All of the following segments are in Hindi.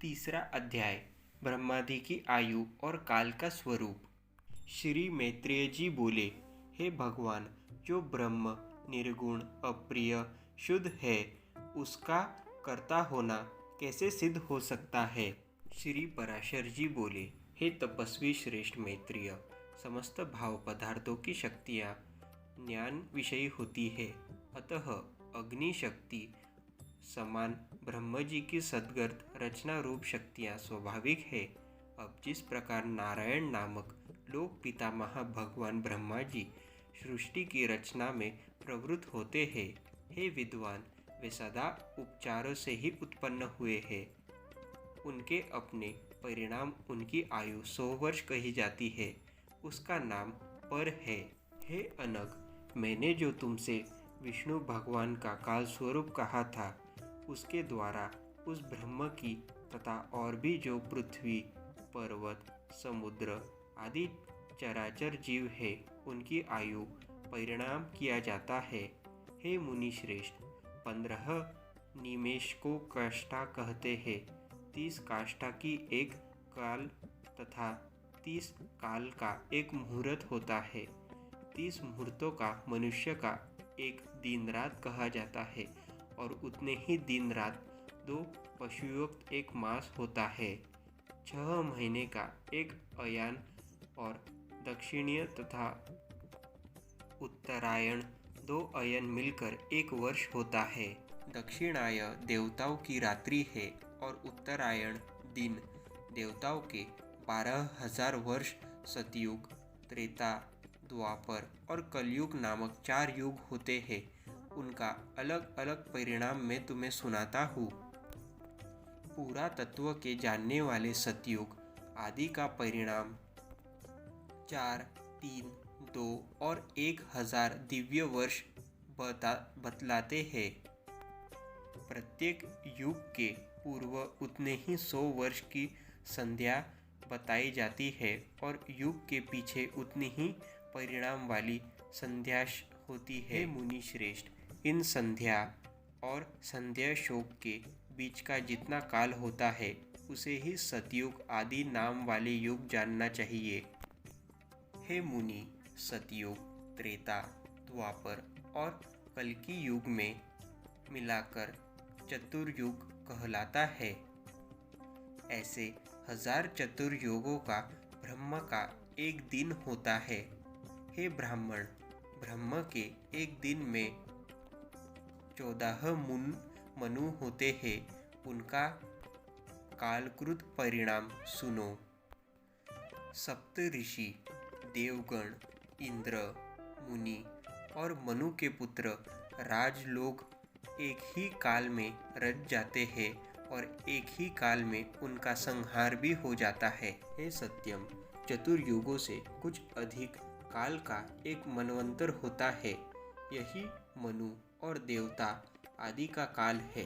तीसरा अध्याय ब्रह्मादि की आयु और काल का स्वरूप। श्री मैत्रेय जी बोले, हे भगवान, जो ब्रह्म निर्गुण अप्रिय शुद्ध है, उसका कर्ता होना कैसे सिद्ध हो सकता है। श्री पराशर जी बोले, हे तपस्वी श्रेष्ठ मैत्रेय, समस्त भाव पदार्थों की शक्तियाँ ज्ञान विषयी होती है, अतः अग्नि शक्ति समान ब्रह्म जी की सद्गत रचना रूप शक्तियाँ स्वाभाविक है। अब जिस प्रकार नारायण नामक लोक पितामह भगवान ब्रह्मा जी सृष्टि की रचना में प्रवृत्त होते हैं, हे विद्वान, वे सदा उपचारों से ही उत्पन्न हुए हैं। उनके अपने परिणाम उनकी आयु 100 वर्ष कही जाती है, उसका नाम पर है। हे अनग, मैंने जो तुमसे विष्णु भगवान का काल स्वरूप कहा था, उसके द्वारा उस ब्रह्म की तथा और भी जो पृथ्वी, पर्वत, समुद्र आदि चराचर जीव है, उनकी आयु परिणाम किया जाता है। हे मुनि श्रेष्ठ, 15 निमेष को काष्ठा कहते हैं। 30 काष्ठा की एक काल तथा 30 काल का एक मुहूर्त होता है। 30 मुहूर्तों का मनुष्य का एक दिन रात कहा जाता है और उतने ही दिन रात 2 पशुयुक्त एक मास होता है। 6 महीने का एक अयान और दक्षिणीय तथा उत्तरायण 2 अयन मिलकर एक वर्ष होता है। दक्षिणाय देवताओं की रात्रि है और उत्तरायण दिन देवताओं के 12,000 वर्ष। सतयुग, त्रेता, द्वापर और कलयुग नामक 4 युग होते हैं। उनका अलग अलग परिणाम मैं तुम्हें सुनाता हूँ। पूरा तत्व के जानने वाले सतयुग आदि का परिणाम 4, 3, 2 और 1,000 दिव्य वर्ष बतलाते हैं। प्रत्येक युग के पूर्व उतने ही 100 वर्ष की संध्या बताई जाती है और युग के पीछे उतनी ही परिणाम वाली संध्या होती है। मुनि श्रेष्ठ, इन संध्या और संध्या शोक के बीच का जितना काल होता है, उसे ही सतयुग आदि नाम वाले युग जानना चाहिए। हे मुनि, सतयुग, त्रेता, द्वापर और कल्कि युग में मिलाकर चतुर्युग कहलाता है। ऐसे 1000 चतुर्युगों का ब्रह्म का एक दिन होता है। हे ब्राह्मण, ब्रह्म के एक दिन में 14 मनु होते हैं। उनका कालकृत परिणाम सुनो। सप्त ऋषि, देवगण, इंद्र, मुनि और मनु के पुत्र राजलोग एक ही काल में रच जाते हैं और एक ही काल में उनका संहार भी हो जाता है। हे सत्यम, चतुर्युगों से कुछ अधिक काल का एक मनवंतर होता है। यही मनु और देवता आदि का काल है।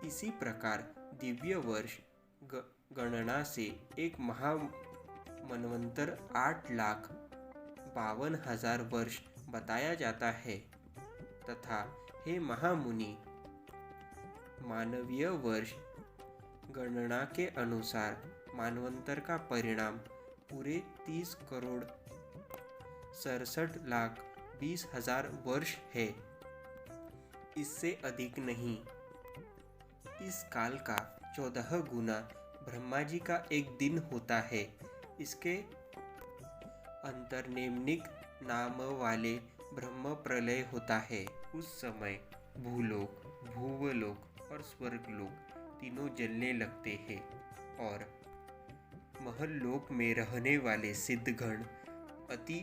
इसी प्रकार दिव्य वर्ष गणना से एक महामन्वंतर 8,52,000 वर्ष बताया जाता है तथा हे महामुनि, मानवीय वर्ष गणना के अनुसार मानवंतर का परिणाम पूरे 30 करोड़ 67,20,000 वर्ष है, इससे अधिक नहीं। इस काल का 14 गुना ब्रह्मा जी का एक दिन होता है। इसके अंतर्निम्निक नाम वाले ब्रह्म प्रलय होता है। उस समय भूलोक, भूवलोक और स्वर्गलोक तीनों जलने लगते हैं और महलोक में रहने वाले सिद्धगण अति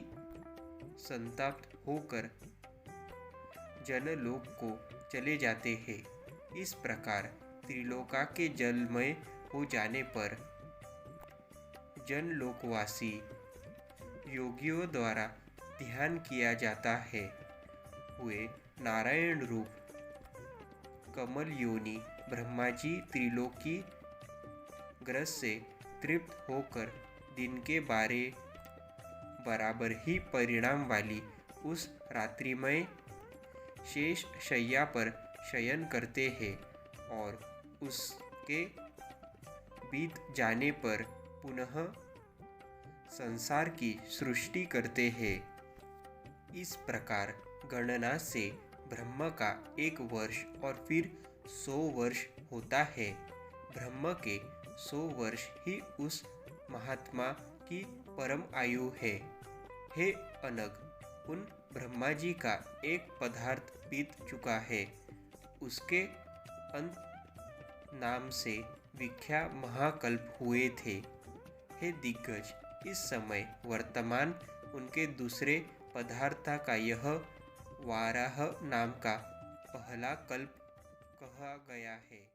संताप्त होकर जनलोक को चले जाते हैं। इस प्रकार त्रिलोका के जलमय हो जाने पर जनलोकवासी योगियों द्वारा ध्यान किया जाता है। हुए नारायण रूप कमल योनि ब्रह्मा जी त्रिलोकी ग्रस से तृप्त होकर दिन के बराबर ही परिणाम वाली उस रात्रिमय शेष शैया पर शयन करते हैं और उसके बीत जाने पर पुनः संसार की सृष्टि करते हैं। इस प्रकार गणना से ब्रह्म का 1 वर्ष और फिर 100 वर्ष होता है। ब्रह्म के 100 वर्ष ही उस महात्मा की परम आयु है। हे अनग, उन ब्रह्मा जी का एक पदार्थ बीत चुका है, उसके अंत नाम से विख्या महाकल्प हुए थे। हे दिग्गज, इस समय वर्तमान उनके दूसरे पदार्थ का यह वाराह नाम का पहला कल्प कहा गया है।